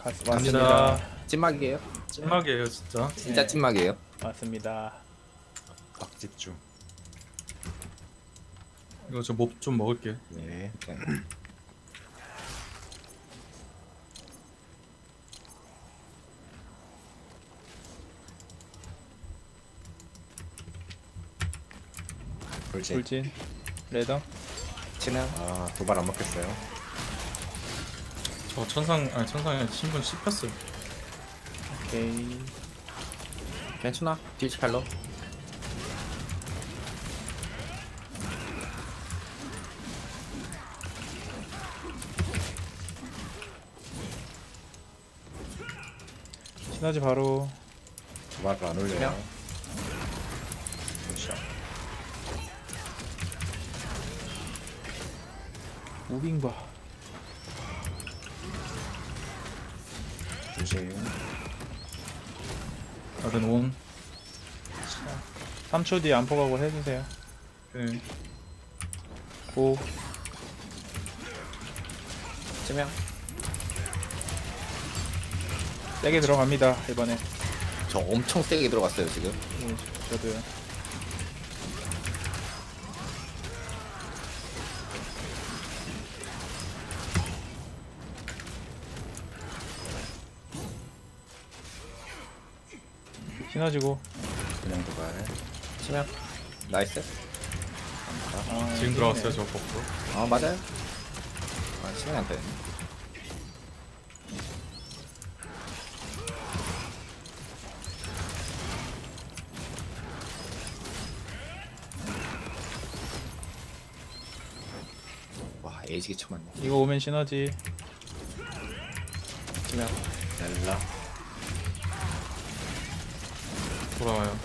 갑니다. 찐막이에요? 찐막이에요 진짜. 진짜 찐막이에요? 맞습니다. 박집중. 이거 저 몹 좀 먹을게. 네. 오케이. 돌진. 돌진. 레더. 치면 아 도발 안 먹겠어요. 저 천상에 신분 씹혔어요. 오케이. 괜찮아? 딜스팔로? 시너지 바로. 도발을 안 올려요. 그냥? 굿샷. 무빙과. 조심. 아든 온. 3초 뒤에 안포각을 해주세요. 네. 고. 치면 세게 들어갑니다. 이번에. 저 엄청 세게 들어갔어요 지금. 예, 저도요. 시너지고. 그냥 도발. 치면 나이스. 아, 지금 들어왔어요 저 버프. 아 맞아요. 아 시간이 안 돼. 와 에이지게 쳐맞네. 이거 오면 시너지. 치면 넬라. 돌아와요.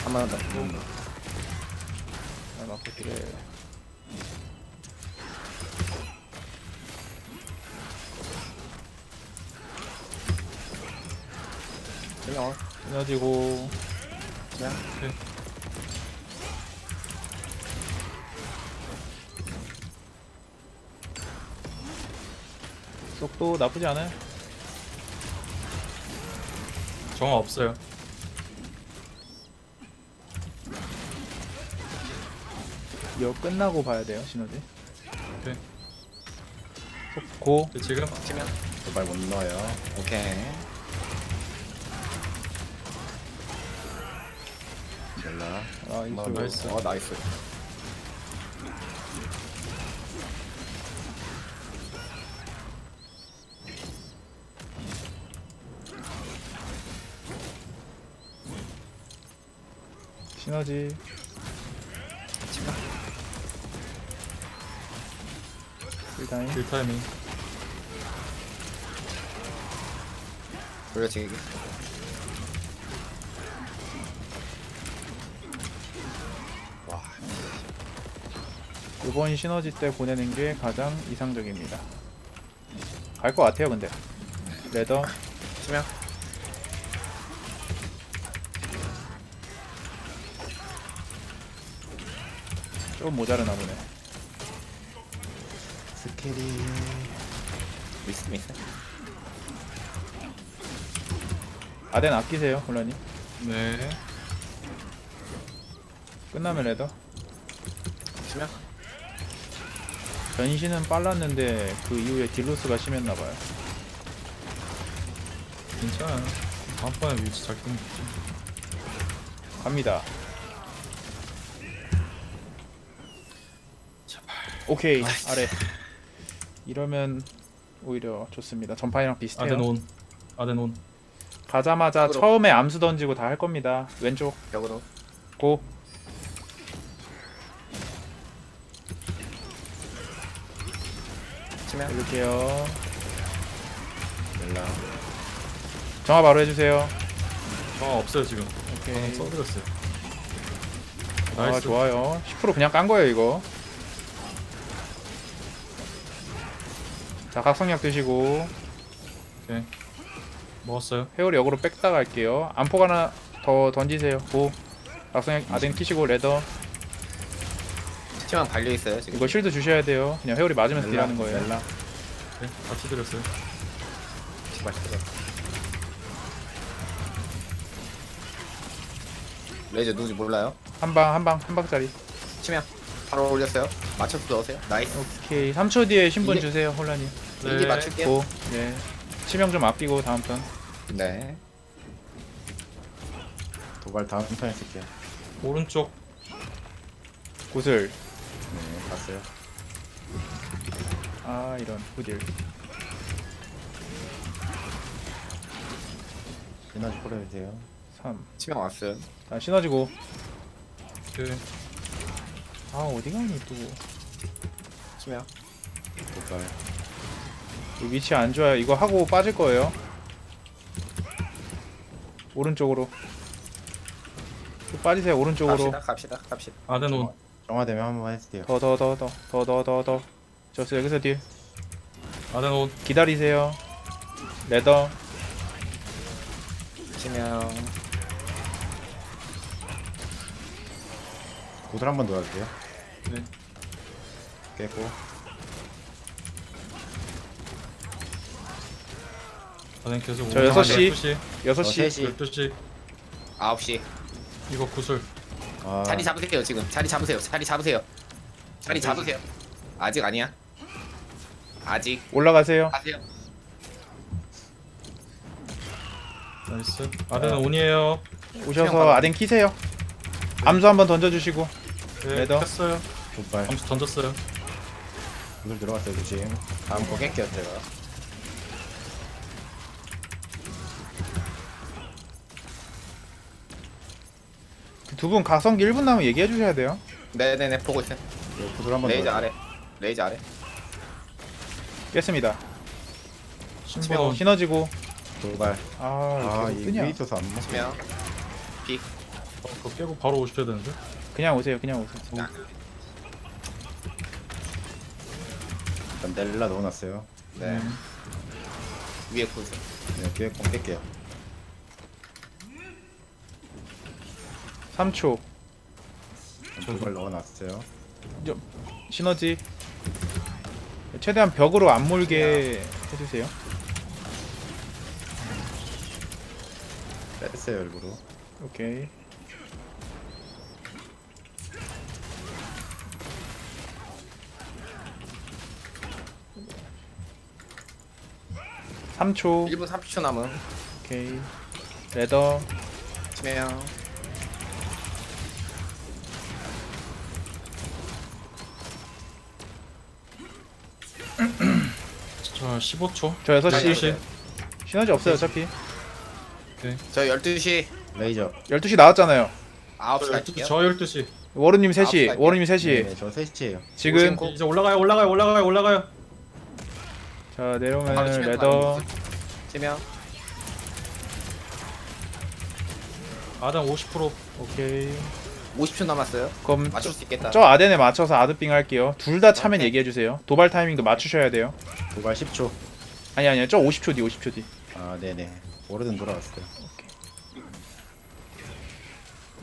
한 번 더. 아, 맞고 그래. 치면 시너지고. 치면 속도 나쁘지 않아요. 정화 없어요. 이거 끝나고 봐야 돼요. 시너지. 오케이. 고. 근데 지금 치면 도발 못 넣어요. 오케이. 넬라. 아, 나이스. 나이스. 시너지. 치면 일단 딜 타이밍. 돌려치기. 와 이번 시너지 때 보내는 게 가장 이상적입니다. 갈 것 같아요, 근데. 레더. 치면 좀 모자르나 보네. 스케리. 미스. 아덴 아끼세요, 혼란이. 네. 끝나면 레더. 치면 변신은 빨랐는데 그 이후에 딜로스가 심했나봐요. 괜찮아요. 다음번에 위치 잘 끊겠지. 갑니다. 오케이, 아래. 이러면 오히려 좋습니다. 전판이랑 비슷해요. 아든 온. 아든 온. 가자마자 벽으로. 처음에 암수 던지고 다 할 겁니다. 왼쪽 벽으로. 고. 치면 해볼게요. 넬라. 정화 바로 해주세요. 정화 없어요 지금. 오케이. 저는 써드렸어요. 아, 나이스. 좋아요. 10% 그냥 깐 거예요, 이거. 자, 각성약 드시고 오케이. 먹었어요. 회오리 역으로 뺐다 갈게요. 안폭 하나 더 던지세요. 고. 각성약 아덴 키시고 레더. 치면 발려 있어요 지금. 이거 쉴드 주셔야 돼요. 그냥 회오리 맞으면서 딜하는 거예요. 넬라. 네. 같이 드렸어요. 맛있어. 레이저 누군지 몰라요? 한 방짜리. 치명. 바로 올렸어요. 맞춰서 넣으세요. 나이스. 오케이. 3초 뒤에 신분 이게- 주세요, 홀라님. 네. 이게 맞출게요. 고. 네. 치명 좀 아끼고 다음 턴. 네. 도발 다음 턴에 쓸게요. 오른쪽. 구슬. 네, 봤어요. 아, 이런 후딜. 에너지 뿌려주세요. 3. 치명 왔어요. 자, 시너지고. 오케이. 아, 어디 가니 또. 치명. 도발. 이 위치 안 좋아요. 이거 하고 빠질 거예요. 오른쪽으로. 또 빠지세요. 오른쪽으로. 갑시다. 아데논. 정화되면 한번 해주세요. 더. 저 여기서 딜. 아데논. 기다리세요. 레더. 치명. 구슬 한번 넣어주세요. 네. 깼고. 아덴 계속. 저 오른쪽 6시. 12시. 6시. 3시. 12시. 9시. 이거 구슬. 아, 자리 잡으세요 지금. 자리 잡으세요. 아직 아니야. 아직. 올라가세요. 하세요. 나이스. 아데논 온이에요. 오셔서 아덴 키세요. 암수 한번 던져주시고. 네. 레더. 켰어요. 도발. 점수 던졌어요. 구슬 들어갔어요, 조심. 다음 거 깰게요, 제가. 두 분 각성기 1분 남으면 얘기해 주셔야 돼요. 네네네 보고 있어요. 이거 구슬 한번 레이저 넣어요. 아래. 레이저 아래. 깼습니다. 신분. 시너지고. 도발. 아, 이 그냥 위에 있어서 안 먹. 치명. 픽. 그거 깨고 바로 오셔야 되는데. 그냥 오세요. 그냥 오세요. 일단 넬라 넣어놨어요. 네. 위에 구슬. 네, 뒤에 공 깰게요. 3초. 도발 넣어놨어요. 시너지. 최대한 벽으로 안 몰게 해주세요. 뺐어요, 일부러. 오케이. (3초) 1분 30초 남음. 오케이. 레더. 치명. 저 15초. 저 6시. 12시. 시너지 없어요 어차피. 저 12시. 레이저. 12시 나왔잖아요. 9시 저 갈게요. 12시. 저 12시. 워르님 아홉 시 3시. 갈게요. 워르님 3시. 네, 저 3시에요. 지금 오십구. 이제 올라가요. 자 바로 내려오면 치명 레더. 가는 치명. 아덴 50%. 오케이. 50초 남았어요. 그럼 맞출 수 있겠다. 저 아덴에 맞춰서 아드빙 할게요. 둘 다 차면 오케이. 얘기해 주세요. 도발 타이밍도 맞추셔야 돼요. 도발 10초. 아니요. 저 50초 뒤. 50초 뒤. 아, 네네. 오르든 돌아왔어요.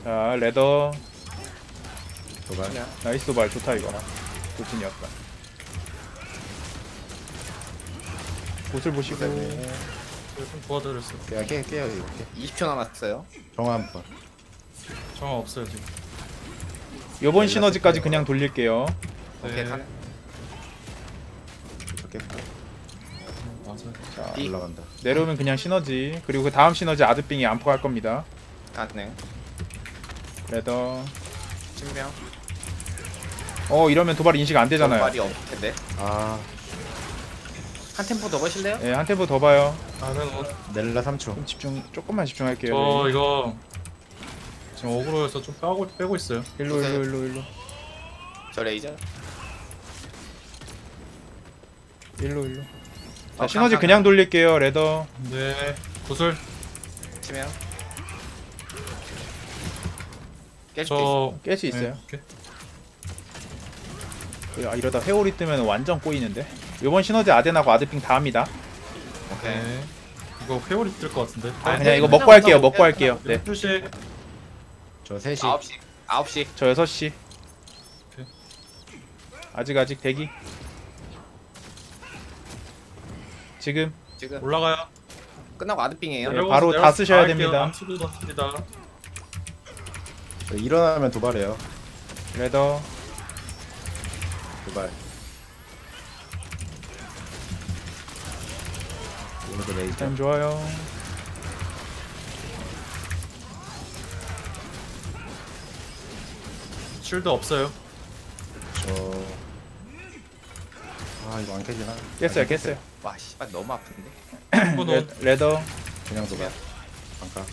자 레더. 도발. 치명. 나이스 도발 좋다 이거. 도진이었다. 옷을 보시고. 네. 좀 도와드렸어요. 깨요, 이거. 20초 남았어요. 정화 한 번. 정화 없어요 지금. 요번 시너지까지 그냥 돌릴게요. 오케이 네. 가네. 저 깼고. 맞아요. 자, 이. 올라간다. 내려오면 그냥 시너지. 그리고 그 다음 시너지 아드빙이 안포 할 겁니다. 가네. 레더. 치명. 이러면 도발 인식 안 되잖아요. 말이 없을 텐데. 아, 한 템포 더 보실래요? 네, 한 템포 더 봐요. 아덴 온. 넬라 3초. 좀 조금만 집중할게요. 저 네. 이거 지금 어그로에서 좀 빼고 있어요. 일로. 저 레이저. 자, 시너지 그냥 돌릴게요. 레더. 네. 구슬. 치명. 깰 수도 있어. 저 깰 수 있어요. 네, 오케이. 아, 이러다 회오리 뜨면 완전 꼬이는데. 요번 시너지 아덴하고 아드빙 다 합니다. 오케이. 네. 이거 회오리 뜰 것 같은데. 그냥 이거 먹고 할게요. 먹고 할게요. 네. 12시. 저 3시. 9시. 저 6시. 오케이. 아직 대기. 지금 지금. 올라가요. 끝나고 아드빙이에요. 네. 바로 다 쓰셔야 됩니다. 암수도 넣습니다. 저 일어나면 도발해요. 레더. 도발. 오늘도 레이저. 참 좋아요. 쉴드 없어요. 저. 아 이거 안 깨지나? 깼어요, 깼어요. 와 씨발 너무 아픈데. 한번더 레더. 그냥 도발. 잠깐.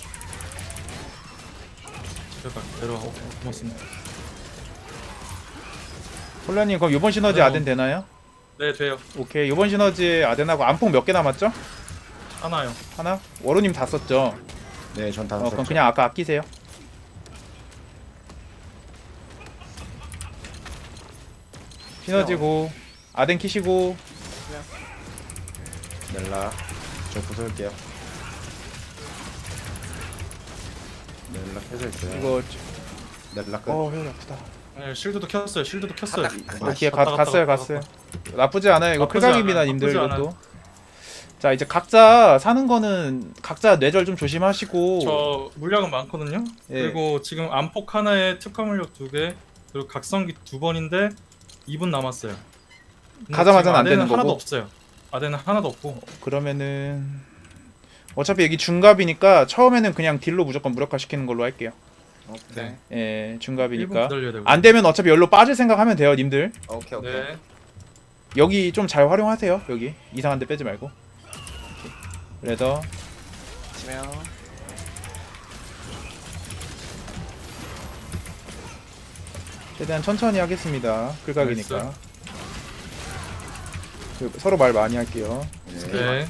내려와. 고맙습니다. 폴라님 그럼 요번 시너지 아덴 되나요? 네 돼요. 오케이. 요번 시너지에 아덴하고 안폭 몇 개 남았죠? 하나요. 하나? 워로님 다 썼죠? 네, 전 다 그럼 썼죠. 그냥 아까 아끼세요. 시너지고 아덴 키시고 넬라. 저 부숴올게요. 넬라 켜져 있어요. 이거 넬라 끝. 회오리 아프다. 네, 쉴드도 켰어요. 실드도 켰어요. 오케이 갔다, 갔어요 갔다, 갔어요. 나쁘지 않아요. 이거 나쁘지 클각입니다 않아요. 님들 나쁘지 이것도. 자 이제 각자 사는 거는 각자 뇌절 좀 조심하시고. 저 물량은 많거든요. 예. 그리고 지금 암폭 하나에 특화 물력 2개, 그리고 각성기 2번인데 2분 남았어요. 근데 가자마자는 지금 안 되는 아덴은 하나도 거고? 없어요. 아덴은 하나도 없고. 그러면은 어차피 여기 중갑이니까 처음에는 그냥 딜로 무조건 무력화 시키는 걸로 할게요. 오케이. 예, 1분 중갑이니까. 기다려야 되고. 안 되면 어차피 열로 빠질 생각하면 돼요, 님들. 오케이 오케이. 네. 여기 좀 잘 활용하세요. 여기 이상한 데 빼지 말고. 오케이. 레더. 치명. 최대한 천천히 하겠습니다. 끌각이니까. 나이스. 서로 말 많이 할게요. 네.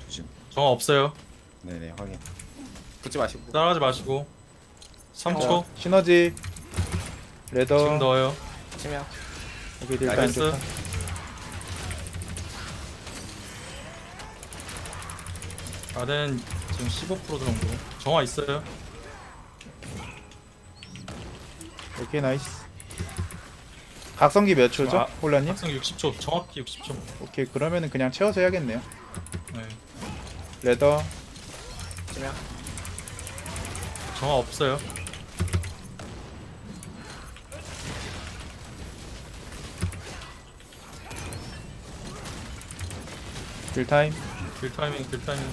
조심. 정화 없어요. 네네 확인. 붙지 마시고. 따라가지 마시고. 3초. 시너지. 레더. 지금 넣어요. 치명. 오케이, 일단 나이스. 좋다. 아덴 지금 15% 정도. 정화 있어요. 오케이, 나이스. 각성기 몇 초죠? 아, 홀라님? 각성 60초. 정확히 60초. 오케이, 그러면은 그냥 채워서 해야겠네요. 네. 레더. 치명. 정화 없어요. 딜타임. 딜 타이밍, 딜 타이밍,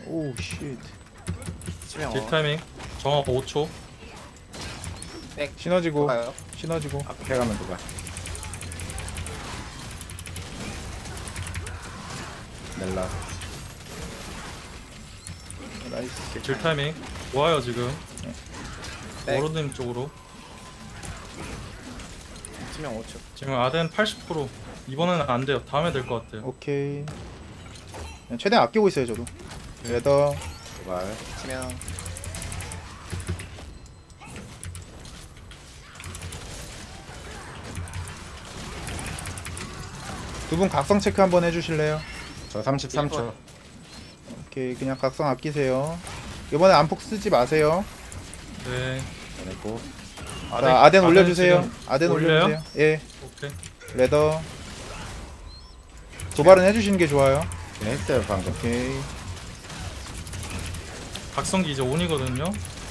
오우 쉣. 치명. 딜 타이밍. 정화 5초. 시너지고. 가요. 시너지고. 앞에 가면 도발. 넬라. 나이스. 딜 타이밍. 좋아요 지금. 백. 워로드님 쪽으로. 치명 5초. 지금 아덴 80%. 이번에는 안 돼요. 다음에 될 것 같아요. 오케이. 그냥 최대한 아끼고 있어요 저도. 레더. 도발. 치명. 두 분 각성 체크 한번 해주실래요? 저 33초. 오케이, 그냥 각성 아끼세요. 이번에 안폭 쓰지 마세요. 네. 보냈고. 자, 아덴 올려주세요. 지금 아덴 올려요? 올려주세요. 예, 오케이. 레더. 도발은 해주시는 게 좋아요. 네, 했어요 방금. 오케이. 각성기 이제 온이거든요.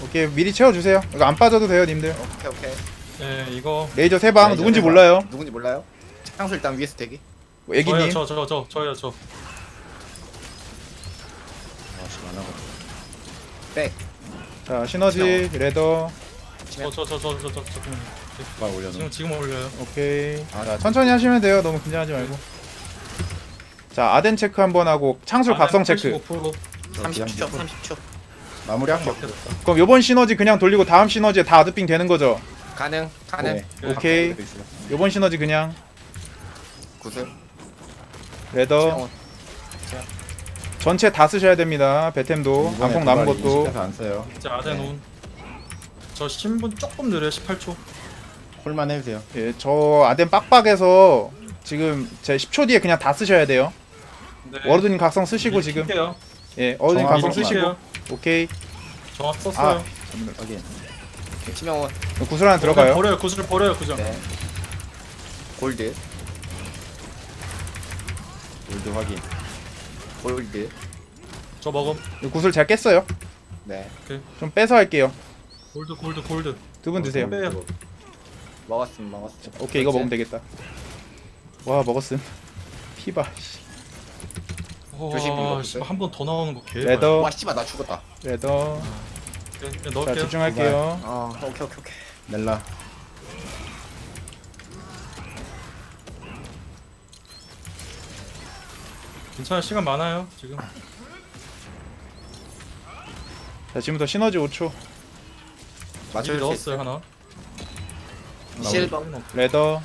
오케이, 미리 채워주세요. 이거 안 빠져도 돼요, 님들. 오케이 오케이. 네, 이거 레이저 세 방 레이저 누군지 세 방. 몰라요. 누군지 몰라요? 창수 일단 위에서 대기. 애기님. 저요. 저. 아씨 많아가. 백. 자, 시너지, 레더. 잠깐만. 도발 올려놓은. 지금 올려요. 오케이. 자, 천천히 하시면 돼요. 너무 긴장하지 말고. 자, 아덴 체크 한번 하고 창술 각성 체크. 85%. 30초. 30초. 마무리할게요. 그럼 요번 시너지 그냥 돌리고 다음 시너지에 다 아드빙 되는 거죠? 가능. 가능. 네. 오케이. 앞에 있어요. 요번 시너지 그냥 구슬. 레더. 전체 다 쓰셔야 됩니다. 배템도 이번에 안폭 남은 도발 것도. 20에서 안 써요. 이제 아덴 온. 저 신분 조금 느려요. 18초. 콜만 해주세요. 예, 저 아덴 빡빡해서 지금 제 10초 뒤에 그냥 다 쓰셔야 돼요. 네. 워로드님 각성 쓰시고 지금. 킬게요. 예, 워로드님 정확히 각성 킬게요. 쓰시고. 오케이. 정확 썼어요. 확인. 치명 5. 구슬 하나 들어가요. 버려요. 구슬. 네. 골드. 골드 확인. 골드. 저 먹음. 이거 구슬 제가 깼어요. 네. 좀 빼서 할게요. 골드. 두 분 드세요. 빼요. 먹었음. 오케이 이거 먹으면 되겠다. 와 먹었음. 피바. 조심, 이거 보세요. 한 번 더 나오는 거 개. 레더. 와 씨발 나 죽었다. 레더. 자 넣을게요. 집중할게요. 아 오케이. 넬라. 괜찮아요. 시간 많아요. 지금. 자 지금부터 시너지 5초. 맞출 미리 수 넣었어요 있어요. 하나. 실버. 레더.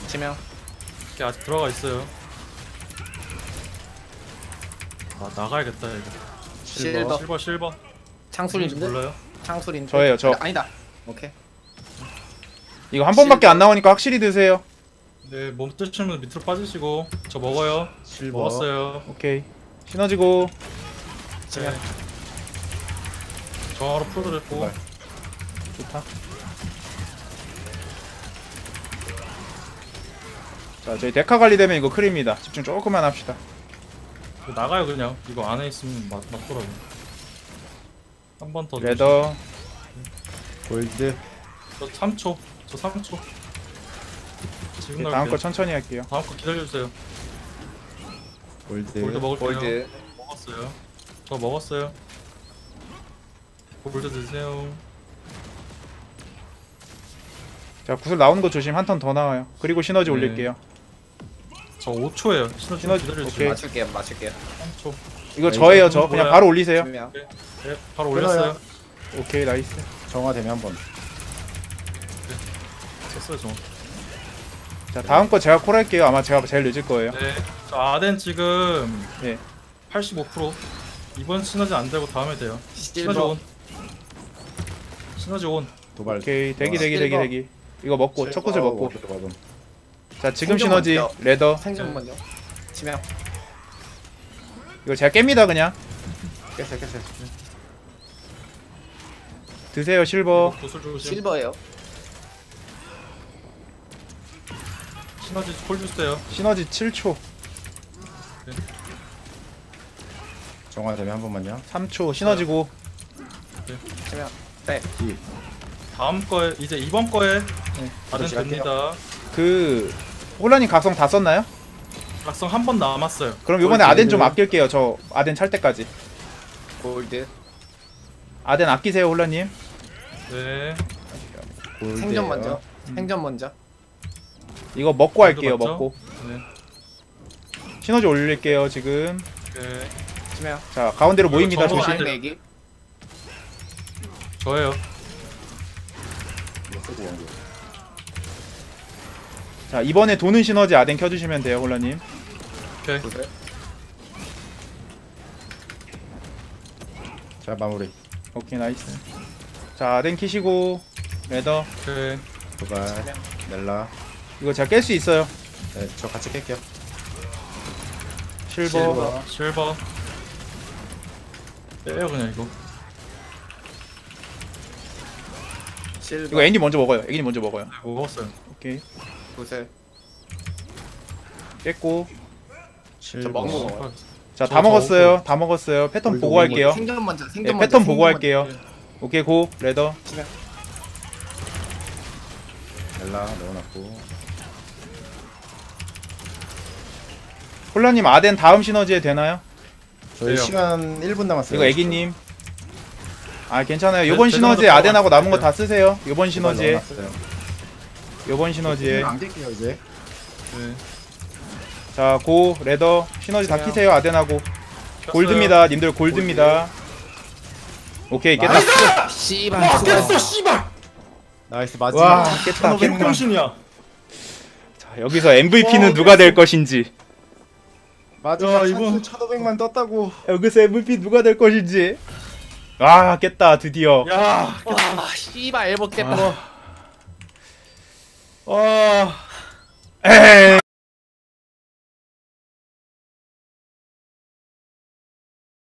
치명. 이렇게 아직 들어가 있어요. 아 나가야겠다 이거. 실버. 실버. 창술인데? 몰라요? 창술인데? 저예요, 저. 아니다. 오케이. 이거 한 번밖에 안 나오니까 확실히 드세요. 네, 몸 뜨시면 밑으로 빠지시고 저 먹어요. 실버. 먹었어요. 오케이. 시너지고. 네. 정화로 풀어드렸고 도발. 좋다. 자 저희 데카 관리되면 이거 클입니다. 집중 조금만 합시다. 이거 나가요 그냥. 이거 안에 있으면 맞더라고. 한 번 더. 레더. 골드. 저 3초. 저 3초. 지금 오케이, 다음 나올게요. 거 천천히 할게요. 다음 거 기다려주세요. 골드. 골드 먹을게요. 골드. 먹었어요. 저 먹었어요. 골드 드세요. 자 구슬 나오는 거 조심. 한 턴 더 나와요. 그리고 시너지 네. 올릴게요. 저 5초예요. 시너지 시너지, 기다려주세요. 오케이. 맞출게요. 3초. 이거 네, 저예요. 이거 저 그냥 뭐야? 바로 올리세요. 치명. 네, 바로 올렸어요. 오케이 나이스. 정화되면 한번. 됐어요, 저. 자 다음 거 제가 콜할게요. 아마 제가 제일 늦을 거예요. 네. 저 아덴 지금 예. 85%. 이번 시너지 안 되고 다음에 돼요. 시너지 실버. 온. 시너지 온. 도발. 오케이 대기 대기 실버. 대기 대기. 이거 먹고 첫 구슬 먹고. 먹음. 자 지금 생존 시너지 먼저. 레더. 생존 먼저. 치명. 이거 제가 깹니다 그냥. 깼어요. 드세요 실버. 구슬 조심. 실버예요. 시너지 콜 주세요. 시너지 7초. 정화되면 한 번만요. 3초 시너지고. 치명. 딜. 다음 거에 이제 이번 거에 아덴 시작해요. 됩니다. 그 혼란님 각성 다 썼나요? 각성 한 번 남았어요. 그럼 이번에 골드. 아덴 좀 아낄게요. 저 아덴 찰 때까지. 골드. 아덴 아끼세요 혼란님. 네. 골드예요. 생존 먼저. 생존 먼저. 이거 먹고 할게요. 맞죠? 먹고. 네. 시너지 올릴게요 지금. 네. 치명. 자 가운데로 모입니다. 저거 조심. 안 돼. 내기. 저예요. 이거 쓰고 연구. 자 이번에 도는 시너지 아덴 켜주시면 돼요 혼란님. 오케이. 구슬. 자 마무리. 오케이 나이스. 자 아덴 키시고 레더. 오케이. 도발. 넬라. 이거 제가 깰 수 있어요. 네, 저 같이 깰게요. 실버. 실버. 빼요 그냥 이거. 실버. 이거 애니 먼저 먹어요. 애니 먼저 먹어요. 먹었어요. 오케이. 구슬. 깼고. 저 먹는 거 먹어요. 자 저 다 먹었어요. 다 먹었어요. 패턴 골드 보고 할게요. 생존 먼저. 네, 생존 먼저. 패턴 보고 생존 할게요. 오케이 고 레더. 치명. 넬라 넣어놨고. 홀라님 아덴 다음 시너지에 되나요? 저희 돼요. 시간 1분 남았어요. 이거 애기님. 아 괜찮아요. 네, 요번 제 시너지에 정도 아덴하고 남은 거 들어갈 다 쓰세요. 요번 도발 시너지에. 넣어놨어요. 요번 시너지에. 안 깰게요 이제. 네. 자 고 레더 시너지 다 그래요. 키세요 아덴하고. 켰어요. 골드입니다. 님들 골드입니다. 오케이 깼다. 아, 씨발. 수고했어. 씨발. 나이스 마지막. 와 깼다. 1500만. 병신이야. 자 여기서 MVP는 누가 될 것인지. 마지막 야, 이거- 1500만 떴다고. 여기서 MVP 누가 될 것인지. 아 깼다 드디어. 야. 와, 씨발 엘보 깼다. 와. 에이.